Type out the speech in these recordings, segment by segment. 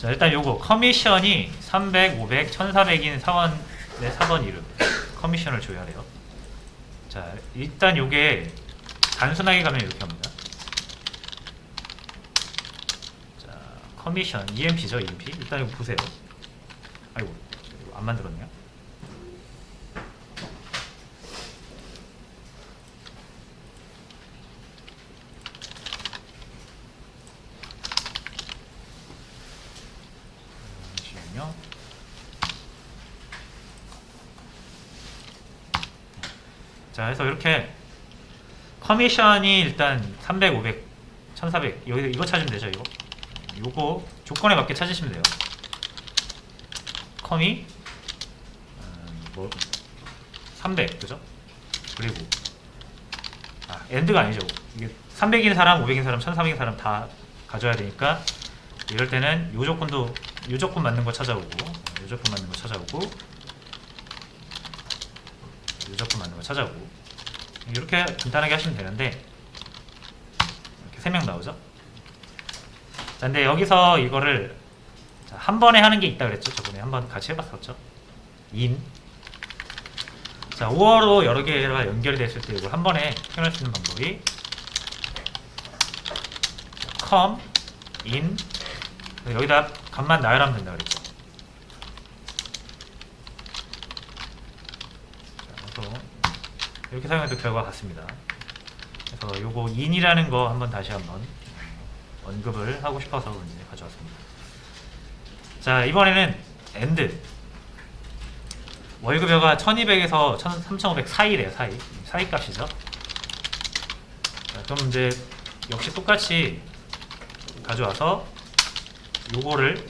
자, 일단 요거 커미션이 300, 500, 1400인 사원의 사번 이름 커미션을 줘야 돼요. 자, 일단 요게 단순하게 가면 이렇게 합니다. 자, 커미션 EMP죠, EMP. 일단 이거 보세요. 아이고, 안 만들었네요. 잠시만요. 자, 그래서 이렇게 커미션이 일단 300, 500, 1400 여기 이거 찾으면 되죠. 요거 조건에 맞게 찾으시면 돼요. 커미 뭐 300 그죠? 그리고 엔드가 아니죠. 이게 300인 사람, 500인 사람, 1400인 사람 다 가져야 되니까 이럴 때는 요 조건도 요 조건 맞는 거 찾아오고 요 조건 맞는 거 찾아오고 요 조건 맞는 거 찾아오고 이렇게 간단하게 하시면 되는데 이렇게 3명 나오죠. 자, 근데 여기서 이거를 한 번에 하는 게 있다 그랬죠. 저번에 한번 같이 해봤었죠. 인. 자, 5어로 여러 개가 연결이 됐을 때 이걸 한 번에 표현할 수 있는 방법이 come, in. 여기다 값만 나열하면 된다 그랬죠. 자, 그래서 이렇게 사용해도 결과가 같습니다. 그래서 요거 in이라는 거 한번 다시 한번 언급을 하고 싶어서 이제 가져왔습니다. 자, 이번에는 and. 월급여가 1200에서 3500 사이래요. 사이 값이죠. 자, 그럼 이제 역시 똑같이 가져와서 요거를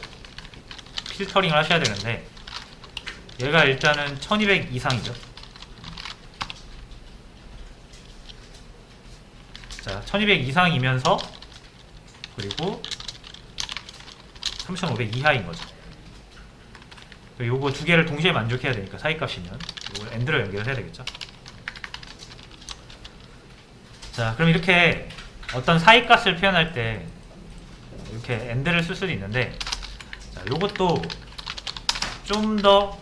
필터링을 하셔야 되는데 얘가 일단은 1200 이상이죠. 자, 1200 이상이면서 그리고 3500 이하인 거죠. 요거 두 개를 동시에 만족해야 되니까 사이값이면 요걸 AND로 연결을 해야 되겠죠. 자, 그럼 이렇게 어떤 사이값을 표현할 때 이렇게 AND를 쓸 수도 있는데 자, 요것도 좀 더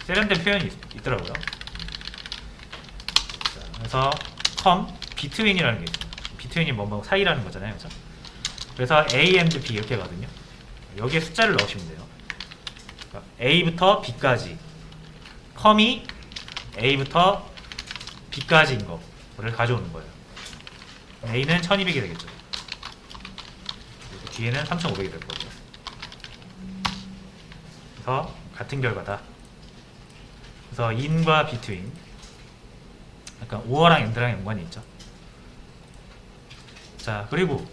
세련된 표현이 있더라고요. 자, 그래서 come between이라는 게 있습니다. between이 뭐 사이라는 거잖아요, 그렇죠? 그래서 A and B 이렇게 가거든요. 여기에 숫자를 넣으시면 돼요. 그러니까 A부터 B까지 come이 A부터 B까지인 거를 가져오는 거예요. A는 1200이 되겠죠. 뒤에는 3500이 될 거고요. 그래서 같은 결과다. 그래서 in과 between 약간 or랑 and랑 연관이 있죠. 자, 그리고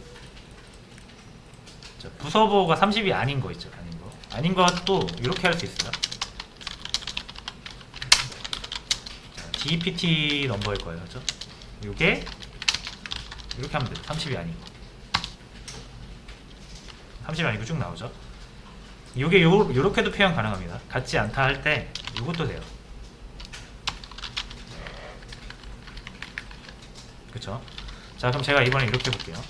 부서보호가 30이 아닌 거 있죠. 아닌 것도 이렇게 할 수 있어요. 자, DPT 넘버일 거예요. 그죠? 이게 이렇게 하면 돼요. 30이 아닌 거. 30이 아니고 쭉 나오죠. 이게 요렇게도 표현 가능합니다. 같지 않다 할 때 이것도 돼요. 그쵸? 자, 그럼 제가 이번에 이렇게 볼게요.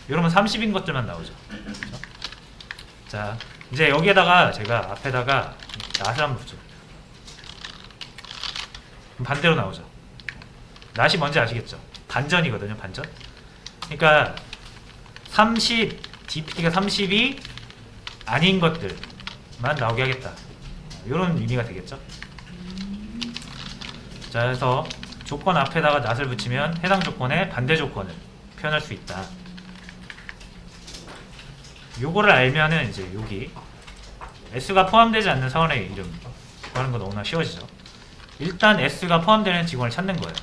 이러면 30인 것들만 나오죠. 그렇죠? 자, 이제 여기에다가 제가 앞에다가 낫을 한번 붙여. 그럼 반대로 나오죠. 낫이 뭔지 아시겠죠? 반전이거든요, 반전. 그러니까 DPT가 30이 아닌 것들만 나오게 하겠다. 이런 의미가 되겠죠. 자, 그래서 조건 앞에다가 낫을 붙이면 해당 조건의 반대 조건을 표현할 수 있다. 요거를 알면은 이제 여기 S가 포함되지 않는 사원의 이름 구하는 거 너무나 쉬워지죠. 일단 S가 포함되는 직원을 찾는 거예요.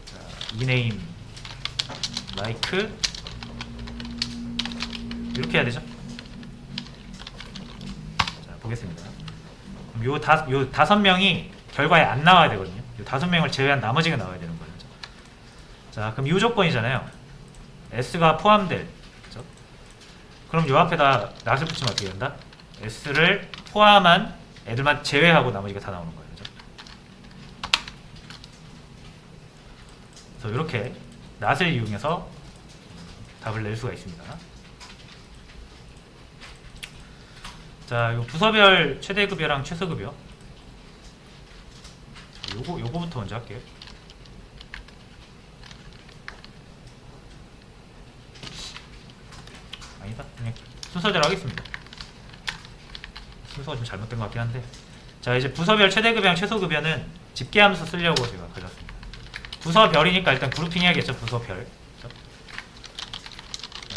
자, ename like 이렇게 해야 되죠. 자, 보겠습니다. 요 5명이 결과에 안 나와야 되거든요. 요 5명을 제외한 나머지가 나와야 되는 거예요. 자, 그럼 이 조건이잖아요. S가 포함될. 그렇죠? 그럼 요 앞에다 낫을 붙이면 어떻게 된다? S를 포함한 애들만 제외하고 나머지가 다 나오는 거예요. 그렇죠? 그래서 이렇게 낫을 이용해서 답을 낼 수가 있습니다. 자, 요 부서별 최대급여랑 최소급여. 요거부터 먼저 할게요. 아니다. 그냥 순서대로 하겠습니다. 순서가 좀 잘못된 것 같긴 한데. 자, 이제 부서별 최대급여랑 최소급여는 집계함수 쓰려고 제가 가져왔습니다. 부서별이니까 일단 그룹핑 해야겠죠. 부서별.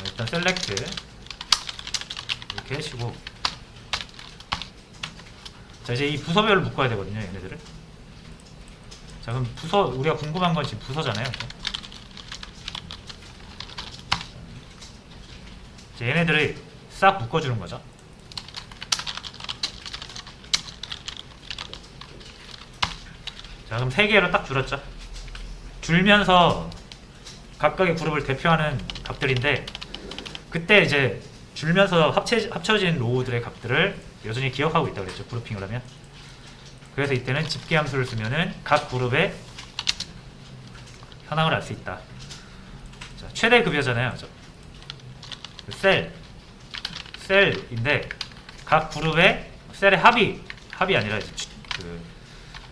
일단 셀렉트 이렇게 하시고, 자, 이제 이 부서별을 묶어야 되거든요, 얘네들을. 자, 그럼 부서, 우리가 궁금한 건 지금 부서잖아요. 이제 얘네들을 싹 묶어주는 거죠. 자, 그럼 3개로 딱 줄었죠. 줄면서 각각의 그룹을 대표하는 값들인데, 그때 이제 줄면서 합쳐진 로우들의 값들을 여전히 기억하고 있다고 그랬죠. 그룹핑을 하면. 그래서 이때는 집계함수를 쓰면은 각 그룹의 현황을 알 수 있다. 자, 최대 급여잖아요. 셀인데 각 그룹의 셀의 합이 아니라 이제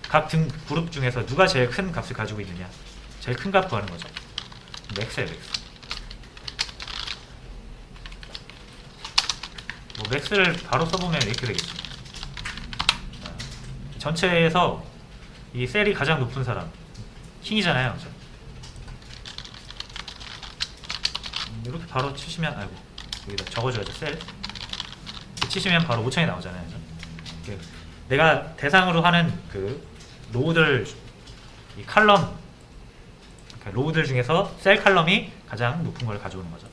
각 등 그룹 중에서 누가 제일 큰 값을 가지고 있느냐, 제일 큰 값 구하는 거죠. 맥스예요, 맥스. 뭐 맥스를 바로 써보면 이렇게 되겠죠. 전체에서 이 셀이 가장 높은 사람 킹이잖아요. 그렇죠? 이렇게 바로 치시면, 아이고 여기다 적어줘야죠. 셀 이렇게 치시면 바로 5천이 나오잖아요. 그렇죠? 내가 대상으로 하는 그 로우들, 이 칼럼, 로우들 중에서 셀 칼럼이 가장 높은 걸 가져오는 거죠.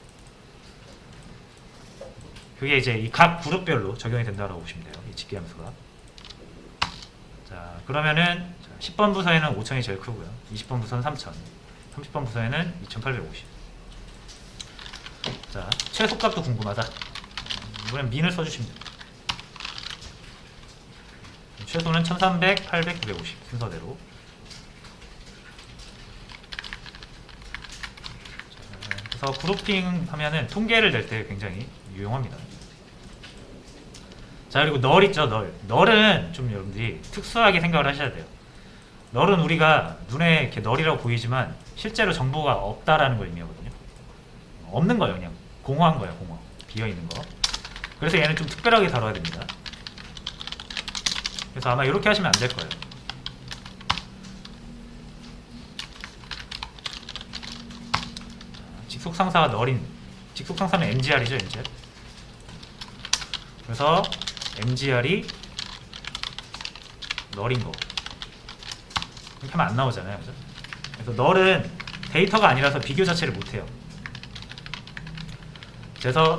그게 이제 이 각 그룹별로 적용이 된다고 보시면 돼요. 이 집계함수가. 자, 그러면은 10번 부서에는 5천이 제일 크고요. 20번 부서는 3천, 30번 부서에는 2850. 자, 최소값도 궁금하다. 이번엔 민을 써주시면 됩니다. 최소는 1300, 800, 950 순서대로. 자, 그래서 그룹핑 하면은 통계를 낼 때 굉장히 유용합니다. 자, 그리고 널 있죠. 널은 좀 여러분들이 특수하게 생각을 하셔야 돼요. 널은 우리가 눈에 이렇게 널이라고 보이지만 실제로 정보가 없다라는 걸 의미하거든요. 없는 거예요. 그냥 공허한 거예요. 공허, 비어있는 거. 그래서 얘는 좀 특별하게 다뤄야 됩니다. 그래서 아마 이렇게 하시면 안 될 거예요. 직속상사가 널인, 직속상사는 MGR이죠. MGR. 그래서 MGR이 널인 거, 이렇게 하면 안 나오잖아요. 그죠? 그래서 널은 데이터가 아니라서 비교 자체를 못해요. 그래서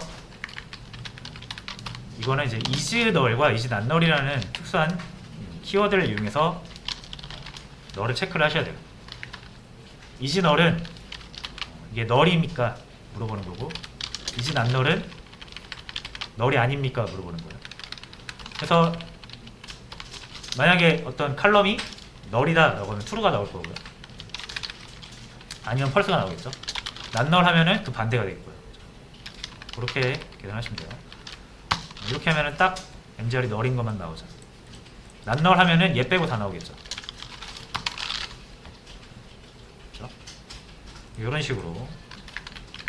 이거는 이제 isNull과 isNotNull이라는 특수한 키워드를 이용해서 널을 체크를 하셔야 돼요. isNull은 이게 null입니까? 물어보는 거고, isNotNull은 null이 아닙니까? 물어보는 거예요. 그래서 만약에 어떤 칼럼이 null이다 라고 하면 true가 나올 거고요. 아니면 false가 나오겠죠. not null 하면은 그 반대가 되겠고요. 그렇게 계산하시면 돼요. 이렇게 하면은 딱 MGR이 null인 것만 나오죠. not null 하면은 얘 빼고 다 나오겠죠. 그렇죠? 이런 식으로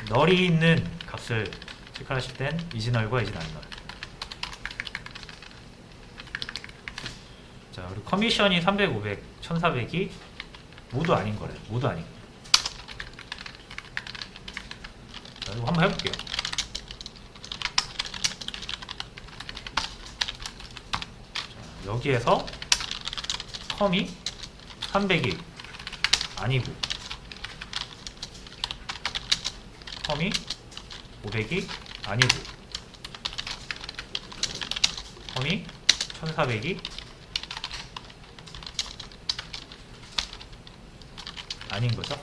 null이 있는 값을 체크하실 땐 isNull과 isNotNull. 자, 그리고 커미션이 300, 500, 1400이 모두 아닌 거래요. 모두 아닌 거. 자, 이거 한번 해볼게요. 자, 여기에서 컴이 300이 아니고, 컴이 500이 아니고, 컴이 1400이 아닌 거죠.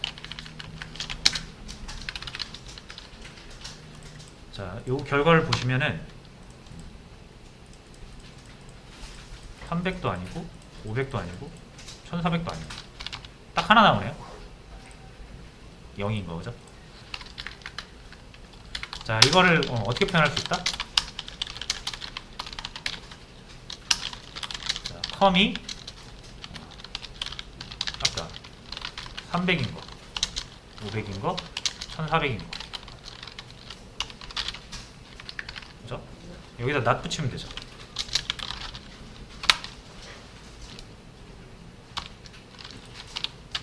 자, 요 결과를 보시면은 300도 아니고 500도 아니고 1400도 아니고 딱 하나 나오네요. 0인 거죠. 자, 이거를 어떻게 표현할 수 있다? 자, 컴이 아까 300인 거, 500인 거, 1400인 거. 그죠? 여기다 낫 붙이면 되죠.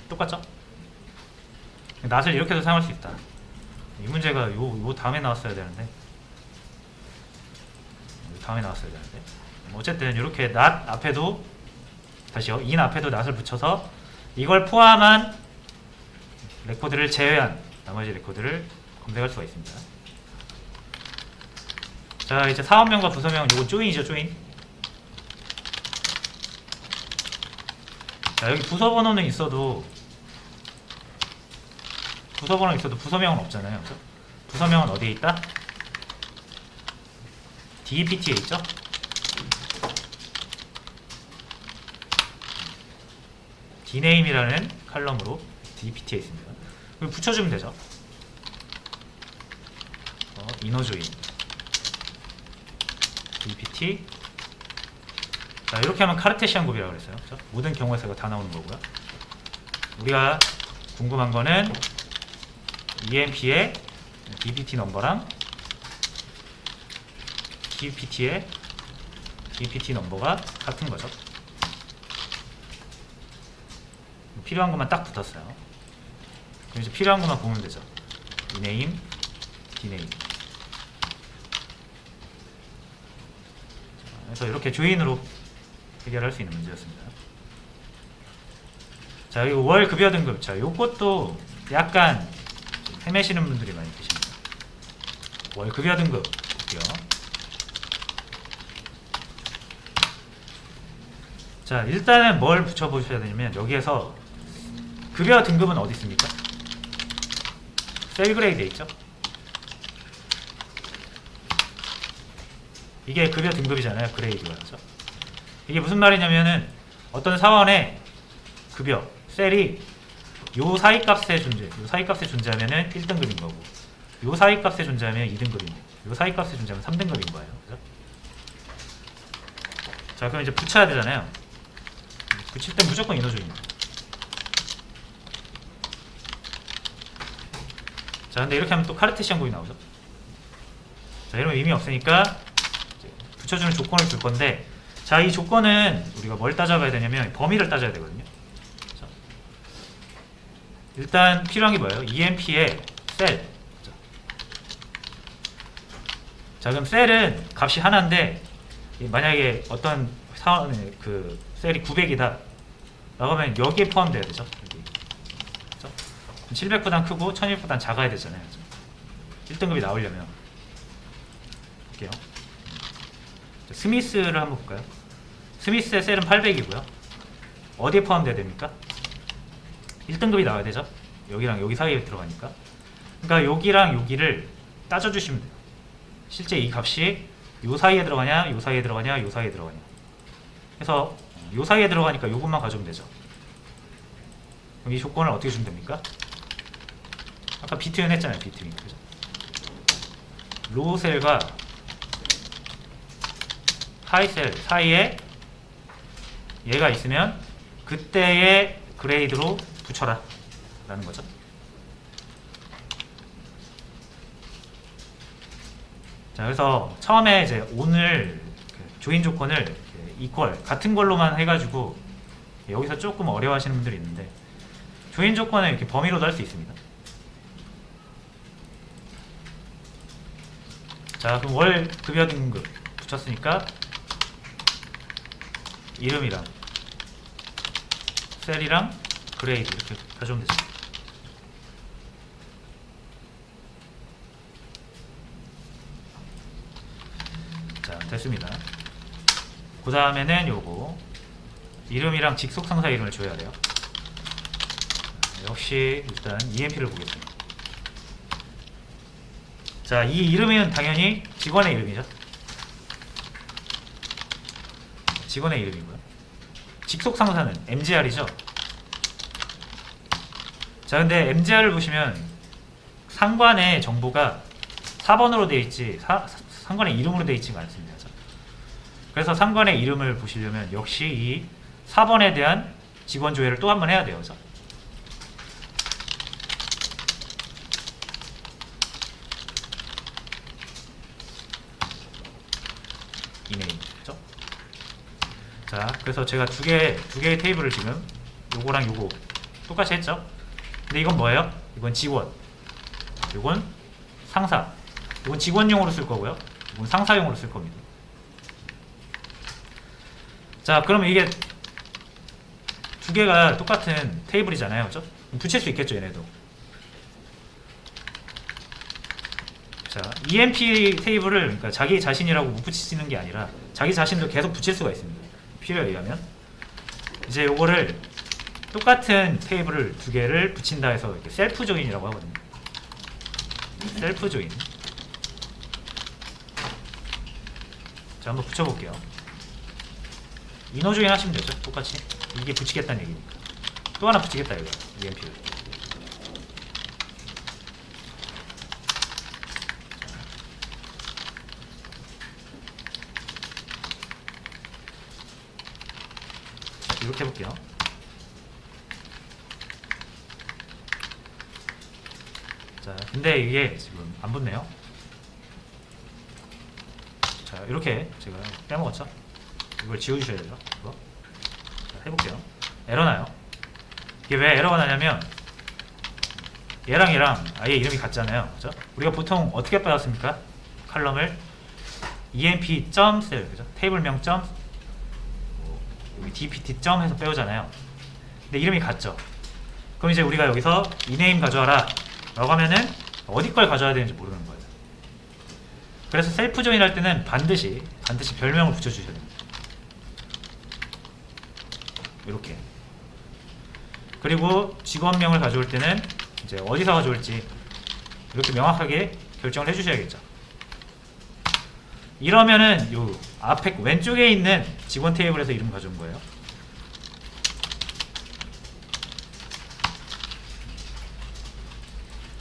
똑같죠? 낫을 이렇게도 사용할 수 있다. 이 문제가 요 다음에 나왔어야 되는데, 다음에 나왔어야 되는데. 어쨌든 이렇게 낫 앞에도, 다시요, 인 앞에도 낫을 붙여서 이걸 포함한 레코드를 제외한 나머지 레코드를 검색할 수가 있습니다. 자, 이제 사원명과 부서명, 요거 조인이죠, 조인. 자, 여기 부서번호는 있어도 부서명은 없잖아요. 그렇죠? 부서명은 어디에 있다? DPT에 있죠? dname이라는 칼럼으로 DPT에 있습니다. 그리고 붙여주면 되죠. 인어조인 DPT. 자, 이렇게 하면 카르테시안 곱이라고 그랬어요. 그렇죠? 모든 경우에서 이거 다 나오는 거고요. 우리가 궁금한 거는 EMP의 DPT 넘버랑 DPT의 DPT 넘버가 같은 거죠. 필요한 것만 딱 붙었어요. 그럼 이제 필요한 것만 보면 되죠. name, dname. 그래서 이렇게 조인으로 해결할 수 있는 문제였습니다. 자, 이 월 급여 등급. 자, 요것도 약간 헤매시는 분들이 많이 계십니다. 월 급여 등급 볼게요. 자, 일단은 뭘 붙여보셔야 되냐면, 여기에서 급여 등급은 어디 있습니까? 셀 그레이드에 있죠? 이게 급여 등급이잖아요. 그레이드가. 그렇죠? 이게 무슨 말이냐면은, 어떤 사원의 급여, 셀이 요 사이 값에 존재하면은 1등급인 거고, 요 사이 값에 존재하면 2등급인 거고, 요 사이 값에 존재하면 3등급인 거예요. 그죠? 자, 그럼 이제 붙여야 되잖아요. 붙일 땐 무조건 인어조인입니다. 자, 근데 이렇게 하면 또 카르테시안 곱이 나오죠. 자, 이러면 의미 없으니까 붙여주는 조건을 줄 건데, 자, 이 조건은 우리가 뭘 따져봐야 되냐면 범위를 따져야 되거든요. 자, 일단 필요한 게 뭐예요? EMP의 셀. 자, 그럼 셀은 값이 하나인데, 만약에 어떤 사원의 그 셀이 900이다 라고 하면 여기에 포함돼야 되죠. 여기. 그렇죠? 700보단 크고 1200보단 작아야 되잖아요. 1등급이 나오려면. 볼게요. 자, 스미스를 한번 볼까요? 스미스의 셀은 800이고요. 어디에 포함돼야 됩니까? 1등급이 나와야 되죠. 여기랑 여기 사이에 들어가니까. 그러니까 여기랑 여기를 따져주시면 돼요. 실제 이 값이 요 사이에 들어가냐, 요 사이에 들어가냐, 요 사이에 들어가냐. 그래서 요 사이에 들어가니까 요것만 가져오면 되죠. 그럼 이 조건을 어떻게 주면 됩니까? 아까 비트윈 했잖아요. 비트윈. 그죠? 로우 셀과 하이 셀 사이에 얘가 있으면 그때의 그레이드로 붙여라 라는 거죠. 자, 그래서 처음에 이제 오늘 조인 조건을 이퀄 같은 걸로만 해가지고 여기서 조금 어려워하시는 분들이 있는데, 조인 조건을 이렇게 범위로도 할 수 있습니다. 자, 그럼 월 급여 등급 붙였으니까 이름이랑 셀이랑 그레이드 이렇게 가져오면 되죠. 자, 됐습니다. 그 다음에는 요거 이름이랑 직속상사 이름을 줘야 돼요. 역시 일단 EMP를 보겠습니다. 자, 이 이름은 당연히 직원의 이름이죠. 직원의 이름이고요. 직속상사는 MGR이죠. 자, 근데 MGR을 보시면 상관의 정보가 4번으로 되어 있지 상관의 이름으로 되어 있지가 않습니다. 그래서 상관의 이름을 보시려면 역시 이 4번에 대한 직원 조회를 또 한 번 해야 돼요. 그죠? 이메일. 그죠? 자, 그래서 제가 두 개의 테이블을 지금 요거랑 요거 똑같이 했죠? 근데 이건 뭐예요? 이건 직원. 이건 상사. 이건 직원용으로 쓸 거고요. 이건 상사용으로 쓸 겁니다. 자, 그러면 이게 두 개가 똑같은 테이블이잖아요. 그죠? 붙일 수 있겠죠, 얘네도. 자, EMP 테이블을 그러니까 자기 자신이라고 못 붙이는 게 아니라 자기 자신도 계속 붙일 수가 있습니다. 필요에 의하면. 이제 요거를 똑같은 테이블을 두 개를 붙인다 해서 이렇게 셀프 조인이라고 하거든요. 셀프 조인. 자, 한번 붙여볼게요. 이너 조인 하시면 되죠. 똑같이. 이게 붙이겠다는 얘기니까. 또 하나 붙이겠다, 이거. EMP를. 이렇게 해볼게요. 자, 근데 이게 지금 안 붙네요. 자, 이렇게 제가 빼먹었죠? 이걸 지워주셔야 되죠? 이거. 자, 해볼게요. 에러 나요. 이게 왜 에러가 나냐면 얘랑 얘랑 아예 이름이 같잖아요. 그죠? 우리가 보통 어떻게 받았습니까? 칼럼을 emp.cell, 그죠? 테이블명 점 여기 dpt 점 해서 빼오잖아요. 근데 이름이 같죠? 그럼 이제 우리가 여기서 이네임 가져와라 라고 하면은 어디 걸 가져와야 되는지 모르는 거예요. 그래서 셀프 조인 할 때는 반드시 별명을 붙여주셔야 됩니다. 이렇게. 그리고 직원명을 가져올 때는 이제 어디서 가져올지 이렇게 명확하게 결정을 해주셔야겠죠. 이러면은 요 앞에 왼쪽에 있는 직원 테이블에서 이름 가져온 거예요.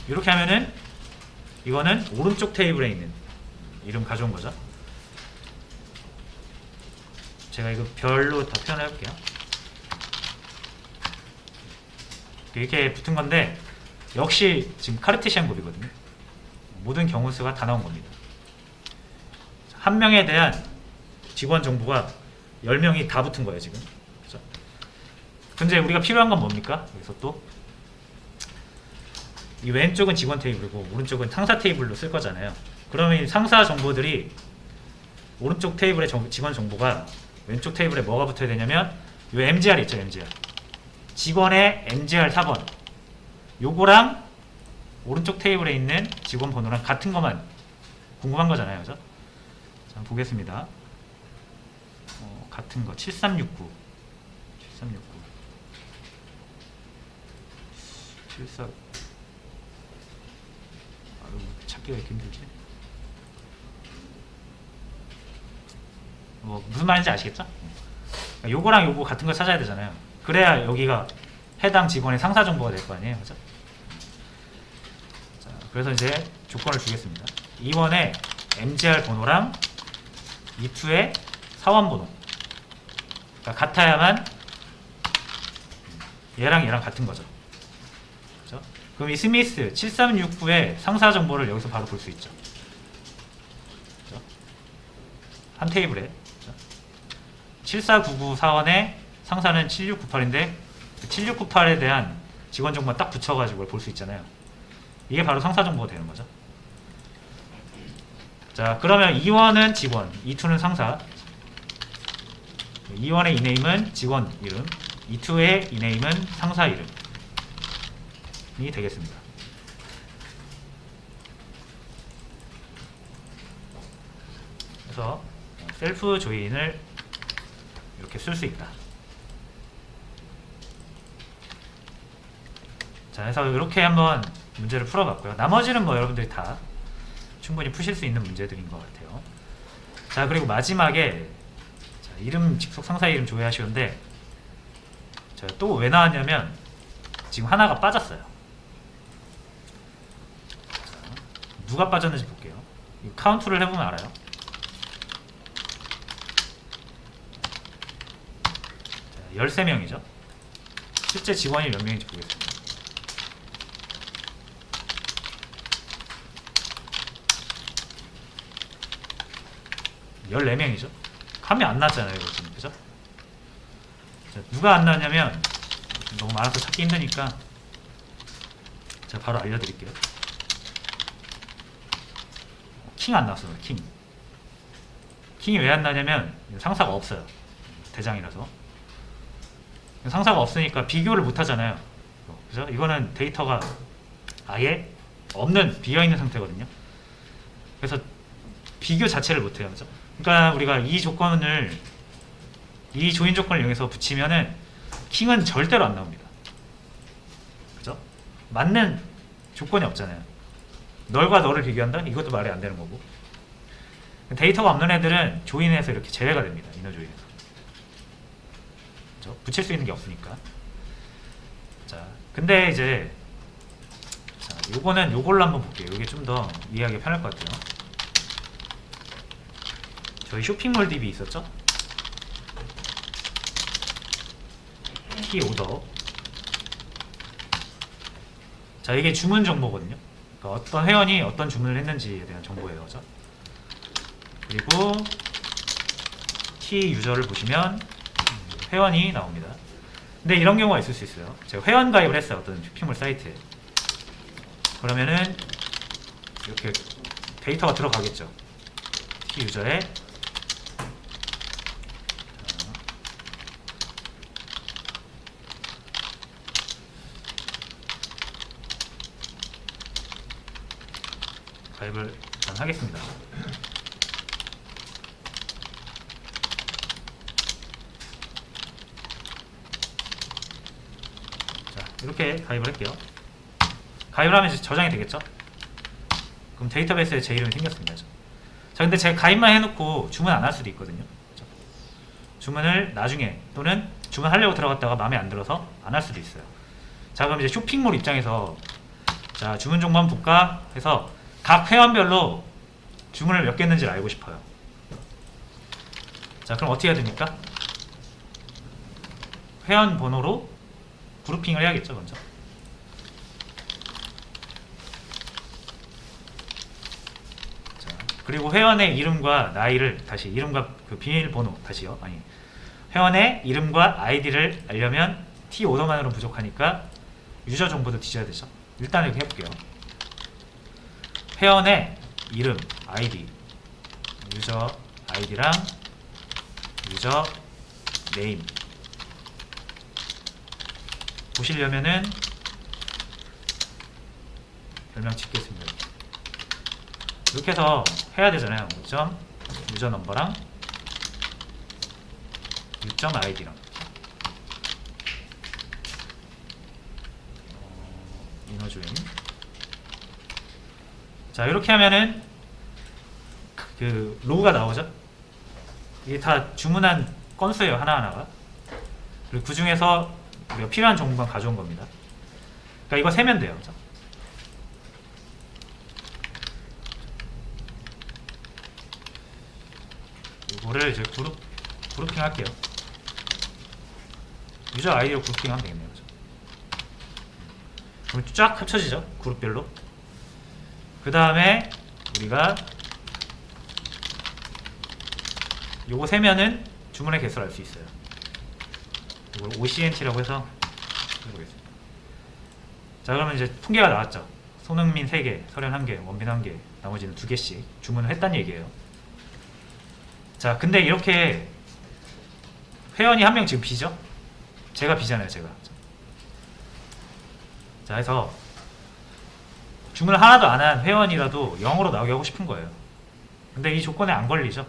이렇게 하면은 이거는 오른쪽 테이블에 있는 이름 가져온 거죠. 제가 이거 별로 다 표현해 볼게요. 이렇게 붙은 건데 역시 지금 카르테시안 곱이거든요. 모든 경우 수가 다 나온 겁니다. 한 명에 대한 직원 정보가 10명이 다 붙은 거예요, 지금. 그죠? 근데 우리가 필요한 건 뭡니까? 여기서 또 이 왼쪽은 직원 테이블이고 오른쪽은 상사 테이블로 쓸 거잖아요. 그러면 이 상사 정보들이 오른쪽 테이블의 직원 정보가 왼쪽 테이블에 뭐가 붙어야 되냐면 요 MGR 있죠, MGR. 직원의 MGR 4번. 요거랑 오른쪽 테이블에 있는 직원 번호랑 같은 것만 궁금한 거잖아요. 그죠? 자, 한번 보겠습니다. 같은 거 7369 74 찾기가 이렇게 힘들지? 뭐 무슨 말인지 아시겠죠? 요거랑 요거 같은 거 찾아야 되잖아요. 그래야 여기가 해당 직원의 상사 정보가 될 거 아니에요. 그죠? 자, 그래서 이제 조건을 주겠습니다. E1의 MGR 번호랑 E2의 사원 번호. 그러니까 같아야만 얘랑 얘랑 같은 거죠. 그죠? 그럼 이 스미스 7369의 상사 정보를 여기서 바로 볼 수 있죠. 그죠? 한 테이블에. 그죠? 7499 사원의 상사는 7698인데 7698에 대한 직원 정보만 딱 붙여가지고 볼 수 있잖아요. 이게 바로 상사 정보가 되는 거죠. 자, 그러면 E1은 직원, E2는 상사. E1의 이네임은 직원 이름, E2의 이네임은 상사 이름이 되겠습니다. 그래서 셀프 조인을 이렇게 쓸 수 있다. 자, 그래서 이렇게 한번 문제를 풀어봤고요. 나머지는 뭐 여러분들이 다 충분히 푸실 수 있는 문제들인 것 같아요. 자, 그리고 마지막에 자, 이름 직속 상사 이름 조회하시는데 또 왜 나왔냐면 지금 하나가 빠졌어요. 누가 빠졌는지 볼게요. 카운트를 해보면 알아요. 자, 13명이죠. 실제 직원이 몇 명인지 보겠습니다. 14명이죠. 감이 안 났잖아요, 이거 지금. 그죠? 자, 누가 안 났냐면, 너무 많아서 찾기 힘드니까, 제가 바로 알려드릴게요. 킹 안 나왔어요, 킹. 킹이 왜 안 나냐면, 상사가 없어요. 대장이라서. 상사가 없으니까 비교를 못 하잖아요. 그죠? 이거는 데이터가 아예 없는, 비어있는 상태거든요. 그래서 비교 자체를 못 해요. 그죠? 그러니까 우리가 이 조건을, 이 조인 조건을 이용해서 붙이면은 킹은 절대로 안 나옵니다. 그죠? 맞는 조건이 없잖아요. 널과 너를 비교한다? 이것도 말이 안 되는 거고. 데이터가 없는 애들은 조인에서 이렇게 제외가 됩니다. 이너 조인에서. 그죠? 붙일 수 있는 게 없으니까. 자, 근데 이제, 자, 요거는 요걸로 한번 볼게요. 이게 좀 더 이해하기 편할 것 같아요. 저희 쇼핑몰 DB 있었죠? 키 오더. 자, 이게 주문 정보거든요. 그러니까 어떤 회원이 어떤 주문을 했는지에 대한 정보예요. 그죠? 그리고 키 유저를 보시면 회원이 나옵니다. 근데 이런 경우가 있을 수 있어요. 제가 회원 가입을 했어요. 어떤 쇼핑몰 사이트에. 그러면은 이렇게 데이터가 들어가겠죠. 키 유저에 가입을 일단 하겠습니다. 자, 이렇게 가입을 할게요. 가입을 하면 이제 저장이 되겠죠? 그럼 데이터베이스에 제 이름이 생겼습니다. 자, 근데 제가 가입만 해놓고 주문 안 할 수도 있거든요. 그렇죠? 주문을 나중에 또는 주문하려고 들어갔다가 마음에 안 들어서 안 할 수도 있어요. 자, 그럼 이제 쇼핑몰 입장에서 자, 주문 정보 한번 볼까 해서 각 회원별로 주문을 몇 개 했는지를 알고 싶어요. 자, 그럼 어떻게 해야 됩니까? 회원 번호로 그룹핑을 해야겠죠, 먼저. 자, 그리고 회원의 이름과 나이를 다시, 이름과 그 비밀번호 다시요. 아니, 회원의 이름과 아이디를 알려면 T 오더만으로는 부족하니까 유저 정보도 뒤져야 되죠. 일단 이렇게 해볼게요. 회원의 이름, 아이디, 유저 아이디랑 유저 네임 보시려면은 별명 짓겠습니다. 이렇게 해서 해야 되잖아요. 유저 넘버랑 유점 아이디랑 이너조인. 자, 이렇게 하면은 그 로우가 나오죠. 이게 다 주문한 건수예요, 하나하나가. 그리고 그 중에서 우리가 필요한 정보만 가져온 겁니다. 그러니까 이거 세면 돼요. 그렇죠? 이거를 이제 그룹핑 할게요. 유저 아이디로 그룹핑 하면 되겠네요. 그렇죠? 그럼 쫙 합쳐지죠, 그룹별로. 그 다음에 우리가 요거 세면은 주문의 개수를 알 수 있어요. 이걸 OCNT라고 해서 해보겠습니다. 자, 그러면 이제 통계가 나왔죠. 손흥민 3개, 설현 1개, 원빈 1개, 나머지는 2개씩 주문을 했다는 얘기예요. 자, 근데 이렇게 회원이 한 명 지금 비죠? 제가 비잖아요, 제가. 자, 해서 주문을 하나도 안 한 회원이라도 0으로 나오게 하고 싶은 거예요. 근데 이 조건에 안 걸리죠.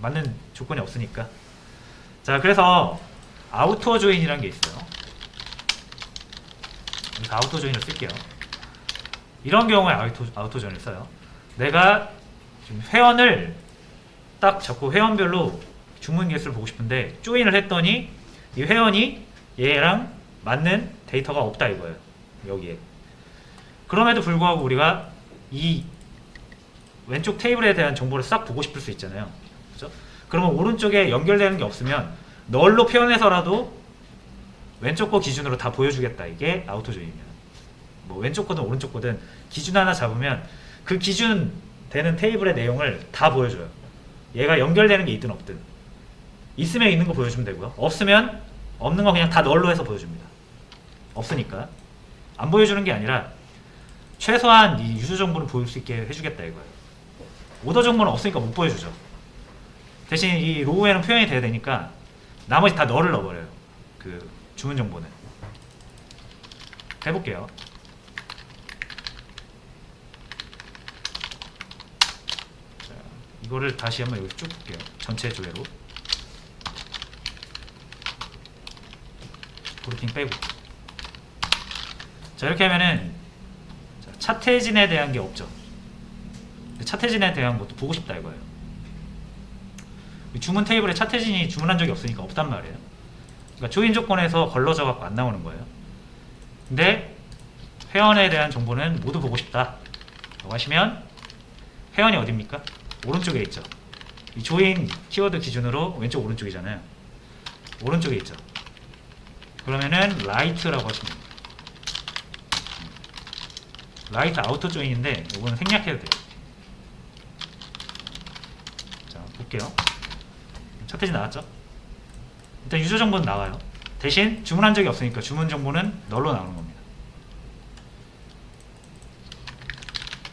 맞는 조건이 없으니까. 자, 그래서 아우토 조인이라는 게 있어요. 그래서 아우토 조인을 쓸게요. 이런 경우에 아우토 조인을 써요. 내가 지금 회원을 딱 잡고 회원별로 주문 개수를 보고 싶은데 조인을 했더니 이 회원이 얘랑 맞는 데이터가 없다 이거예요. 여기에. 그럼에도 불구하고 우리가 이 왼쪽 테이블에 대한 정보를 싹 보고 싶을 수 있잖아요. 그죠? 그러면 오른쪽에 연결되는 게 없으면 널로 표현해서라도 왼쪽 거 기준으로 다 보여주겠다. 이게 아우토 조인입니다. 뭐 왼쪽 거든 오른쪽 거든 기준 하나 잡으면 그 기준 되는 테이블의 내용을 다 보여줘요. 얘가 연결되는 게 있든 없든. 있으면 있는 거 보여주면 되고요. 없으면 없는 거 그냥 다 널로 해서 보여줍니다. 없으니까 안 보여주는 게 아니라 최소한 이 유저 정보를 보일 수 있게 해주겠다 이거예요. 오더 정보는 없으니까 못 보여주죠. 대신 이 로우에는 표현이 돼야 되니까 나머지 다 널을 넣어버려요. 그 주문 정보는. 해볼게요. 자, 이거를 다시 한번 여기 쭉 볼게요. 전체 조회로. 그루핑 빼고. 자, 이렇게 하면은 차태진에 대한 게 없죠. 차태진에 대한 것도 보고 싶다 이거예요. 주문 테이블에 차태진이 주문한 적이 없으니까 없단 말이에요. 그러니까 조인 조건에서 걸러져 갖고 안 나오는 거예요. 근데 회원에 대한 정보는 모두 보고 싶다 라고 하시면 회원이 어딥니까? 오른쪽에 있죠. 이 조인 키워드 기준으로 왼쪽 오른쪽이잖아요. 오른쪽에 있죠. 그러면은 라이트라고 하시면 됩니다. 라이트 아우터 조인인데 이거는 생략해도 돼요. 자, 볼게요. 차태진 나왔죠? 일단 유저 정보는 나와요. 대신 주문한 적이 없으니까 주문 정보는 널로 나오는 겁니다.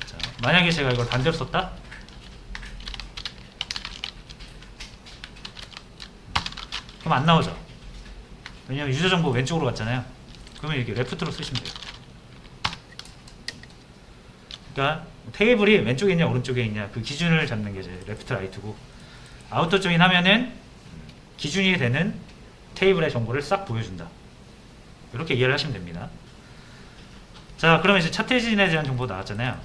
자, 만약에 제가 이걸 반대로 썼다? 그럼 안 나오죠. 왜냐면 유저 정보 왼쪽으로 갔잖아요. 그러면 이렇게 레프트로 쓰시면 돼요. 그러니까 테이블이 왼쪽에 있냐 오른쪽에 있냐 그 기준을 잡는 게 이제 레프트 라이트고, 아우터 조인 하면은 기준이 되는 테이블의 정보를 싹 보여준다. 이렇게 이해를 하시면 됩니다. 자, 그러면 이제 차태진에 대한 정보 나왔잖아요.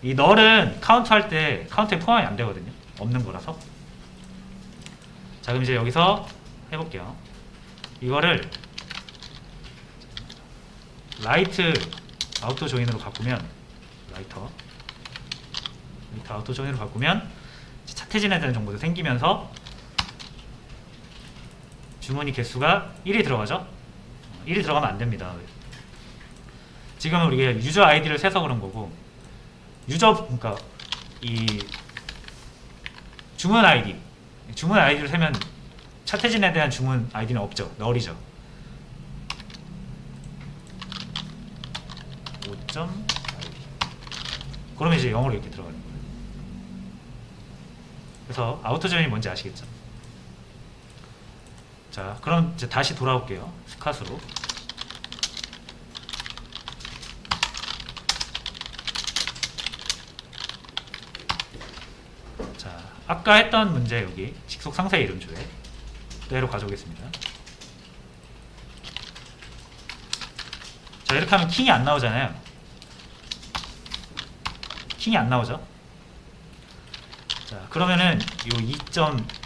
이 널은 카운트 할 때 카운트에 포함이 안 되거든요. 없는 거라서. 자, 그럼 이제 여기서 해볼게요. 이거를 라이트 아우터 조인으로 바꾸면 라이터 아우터 조인으로 바꾸면 차태진에 대한 정보도 생기면서 주문이 개수가 1이 들어가죠? 1이 들어가면 안 됩니다. 지금 우리가 유저 아이디를 세서 그런 거고, 그러니까 이 주문 아이디를 세면 차태진에 대한 주문 아이디는 없죠. 널이죠. 5점 아이디. 그러면 이제 영어로 이렇게 들어가는 거예요. 그래서 아우터 조인이 뭔지 아시겠죠? 자, 그럼 이제 다시 돌아올게요. 스캇으로. 자, 아까 했던 문제 여기 직속 상세 이름 조회 그대로 가져오겠습니다. 자, 이렇게 하면 킹이 안 나오잖아요. 킹이 안 나오죠? 자, 그러면은 요 1점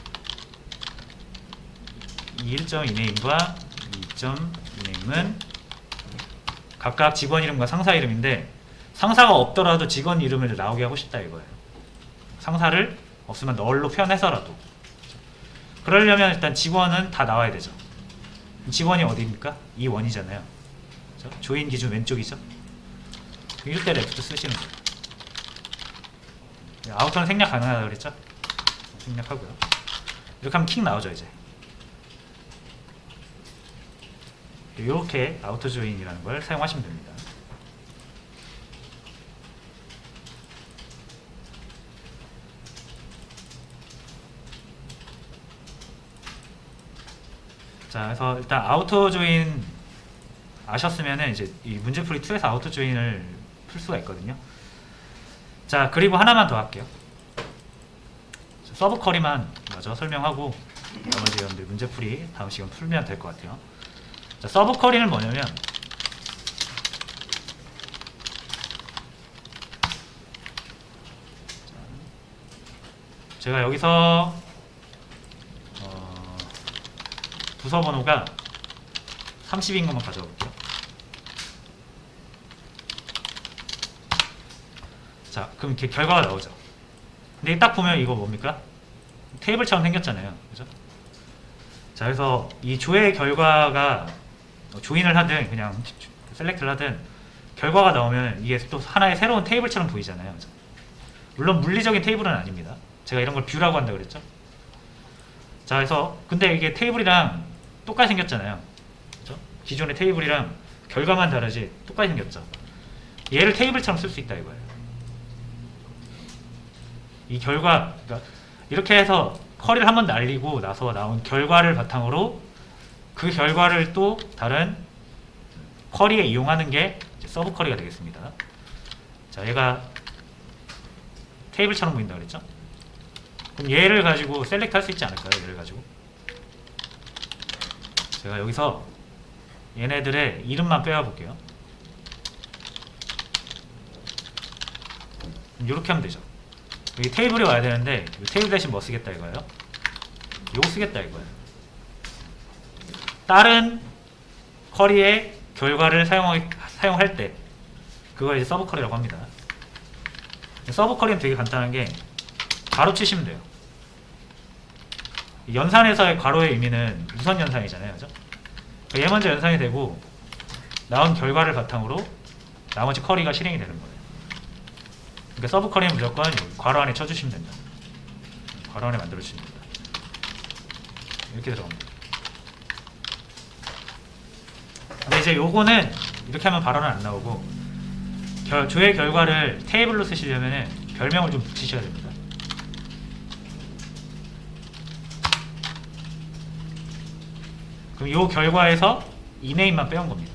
이네임과 2점 이네임은 각각 직원 이름과 상사 이름인데, 상사가 없더라도 직원 이름을 나오게 하고 싶다 이거예요. 상사를 없으면 널로 표현해서라도. 그러려면 일단 직원은 다 나와야 되죠. 직원이 어디입니까? 이 원이잖아요. 그렇죠? 조인 기준 왼쪽이죠. 이럴 때 레프트 쓰시는 거예요. 아우터는 생략 가능하다고 그랬죠? 생략하고요. 이렇게 하면 킹 나오죠 이제. 이렇게 아우터 조인이라는 걸 사용하시면 됩니다. 자, 그래서 일단 아우터 조인 아셨으면은 이제 이 문제풀이 2에서 아우터 조인을 풀 수가 있거든요. 자, 그리고 하나만 더 할게요. 서브 쿼리만 먼저 설명하고 나머지 여러분들 문제풀이 다음 시간 풀면 될 것 같아요. 자, 서브 쿼리는 뭐냐면 제가 여기서 부서 번호가 30인 것만 가져가 볼게요. 자, 그럼 이렇게 결과가 나오죠. 근데 딱 보면 이거 뭡니까? 테이블처럼 생겼잖아요. 그죠? 자, 그래서 이 조회 결과가 조인을 하든 그냥 셀렉트를 하든 결과가 나오면 이게 또 하나의 새로운 테이블처럼 보이잖아요. 그죠? 물론 물리적인 테이블은 아닙니다. 제가 이런 걸 뷰라고 한다 그랬죠? 자, 그래서 근데 이게 테이블이랑 똑같이 생겼잖아요. 그죠? 기존의 테이블이랑 결과만 다르지 똑같이 생겼죠. 얘를 테이블처럼 쓸 수 있다 이거예요. 이 결과, 그러니까 이렇게 해서 쿼리를 한번 날리고 나서 나온 결과를 바탕으로 그 결과를 또 다른 쿼리에 이용하는 게 이제 서브 쿼리가 되겠습니다. 자, 얘가 테이블처럼 보인다 그랬죠? 그럼 얘를 가지고 셀렉트 할 수 있지 않을까요? 얘를 가지고 제가 여기서 얘네들의 이름만 빼와 볼게요. 이렇게 하면 되죠. 여기 테이블이 와야 되는데 테이블 대신 뭐 쓰겠다 이거예요? 요거 쓰겠다 이거예요. 다른 쿼리의 결과를 사용할 때 그걸 이제 서브 쿼리라고 합니다. 서브 쿼리는 되게 간단한 게 가로 치시면 돼요. 연산에서의 가로의 의미는 우선 연산이잖아요. 그죠? 얘 먼저 연산이 되고 나온 결과를 바탕으로 나머지 쿼리가 실행이 되는 거예요. 그러니까 서브 쿼리는 무조건 괄호 안에 쳐주시면 된다. 괄호 안에 만들어주시면 된다. 이렇게 들어갑니다. 근데 이제 요거는 이렇게 하면 바로는 안 나오고 조회 결과를 테이블로 쓰시려면 별명을 좀 붙이셔야 됩니다. 그럼 요 결과에서 이네임만 빼온 겁니다.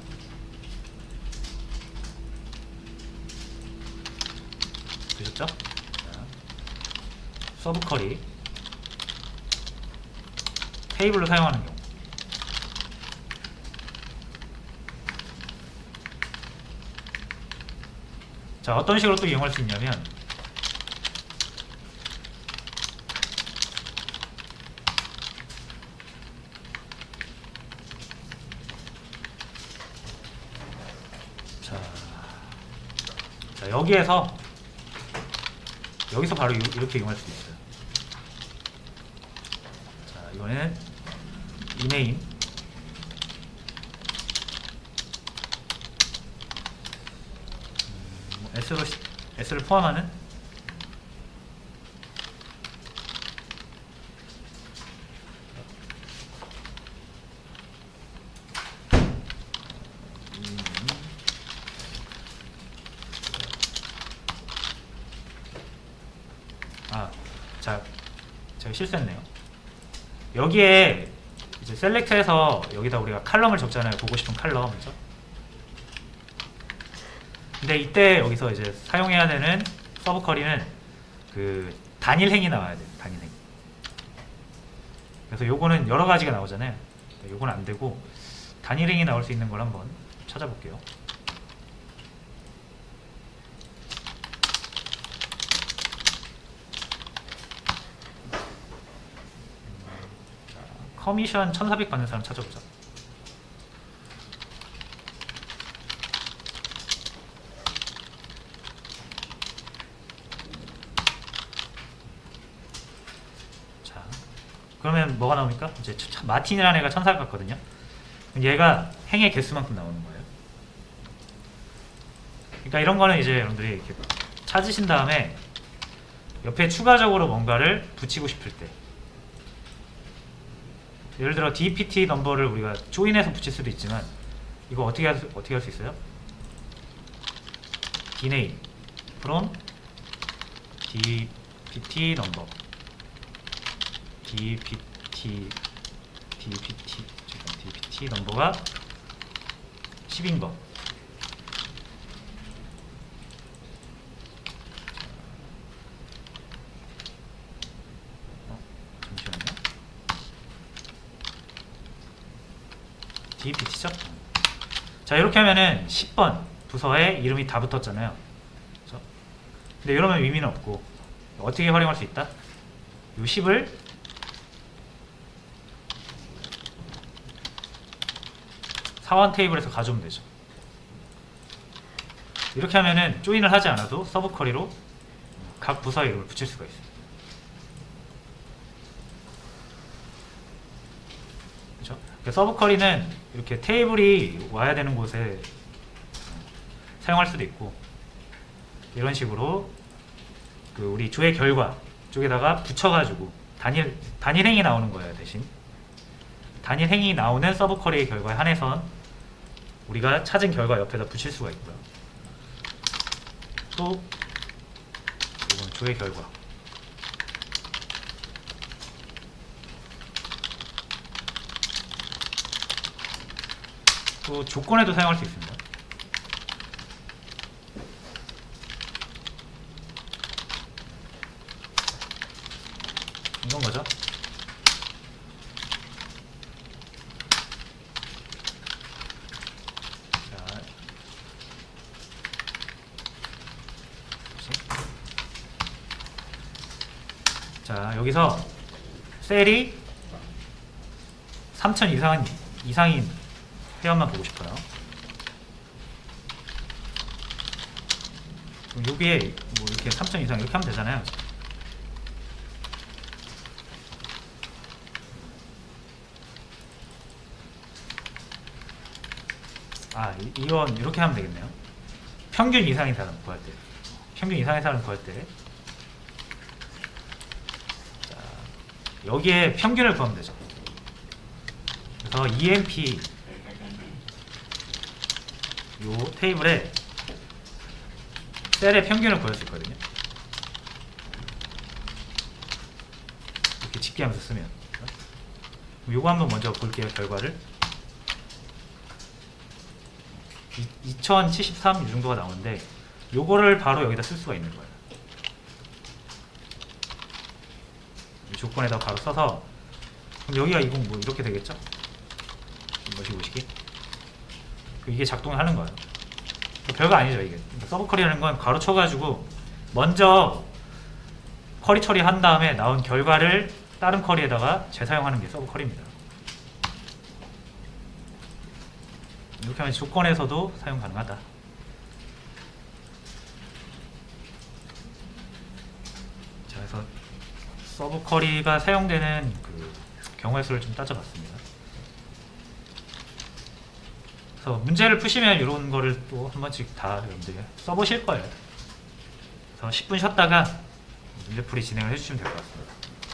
되셨죠? 서브 쿼리 테이블로 사용하는 경우. 자, 어떤 식으로 또 이용할 수 있냐면 자, 여기서 바로 이렇게 이용할 수 있어요. 자, 이거는 이네임 S를 포함하는 자, 제가 실수했네요. 여기에 이제 셀렉트해서 여기다 우리가 칼럼을 적잖아요. 보고 싶은 칼럼. 그죠? 근데 이때 여기서 이제 사용해야 되는 서브 쿼리는 그 단일행이 나와야 돼요. 단일행. 그래서 요거는 여러 가지가 나오잖아요. 요거는 안 되고 단일행이 나올 수 있는 걸 한번 찾아볼게요. 커미션 1400 받는 사람 찾아보자. 자, 그러면 뭐가 나옵니까? 이제 마틴이라는 애가 1400 받거든요. 얘가 행의 개수만큼 나오는 거예요. 그러니까 이런 거는 이제 여러분들이 이렇게 찾으신 다음에 옆에 추가적으로 뭔가를 붙이고 싶을 때, 예를 들어 DPT 넘버를 우리가 조인해서 붙일 수도 있지만 이거 어떻게 할 수 있어요? dname from DPT 넘버 DPT 넘버가 10인 거. DPT죠? 자, 이렇게 하면은 10번 부서에 이름이 다 붙었잖아요. 그렇죠? 근데 이러면 의미는 없고 어떻게 활용할 수 있다? 이 10을 사원 테이블에서 가져오면 되죠. 이렇게 하면은 조인을 하지 않아도 서브 쿼리로 각 부서에 이름을 붙일 수가 있어요. 서브 쿼리는 이렇게 테이블이 와야 되는 곳에 사용할 수도 있고, 이런 식으로 그 우리 조회 결과 쪽에다가 붙여가지고 단일 행이 나오는 거예요. 대신 단일 행이 나오는 서브 쿼리의 결과에 한해선 우리가 찾은 결과 옆에다 붙일 수가 있고요. 또 이건 조회 결과. 또 조건에도 사용할 수 있습니다. 이건 거죠. 자, 여기서 셀이 3000 이상인 회원만 보고 싶어요. 그럼 여기에 뭐 이렇게 3000 이상 이렇게 하면 되잖아요. 이건 이렇게 하면 되겠네요. 평균 이상인 사람 구할 때, 평균 이상의 사람 구할 때, 자, 여기에 평균을 구하면 되죠. 그래서 EMP 요 테이블에 셀의 평균을 구할 수 있거든요. 이렇게 집계하면서 쓰면. 요거 한번 먼저 볼게요. 결과를 2073 이 정도가 나오는데, 요거를 바로 여기다 쓸 수가 있는 거예요. 이 조건에다 바로 써서, 그럼 여기가 이건 뭐 이렇게 되겠죠? 보시기 이게 작동을 하는 거예요. 별거 아니죠. 이게 서브 쿼리라는 건 가로 쳐가지고 먼저 쿼리 처리한 다음에 나온 결과를 다른 쿼리에다가 재사용하는 게 서브 쿼리입니다. 이렇게 하면 조건에서도 사용 가능하다. 자, 그래서 서브 쿼리가 사용되는 그 경우의 수를 좀 따져봤습니다. 그래서 문제를 푸시면 이런 거를 또 한 번씩 다 여러분들이 써보실 거예요. 그래서 10분 쉬었다가 문제풀이 진행을 해주시면 될 것 같습니다.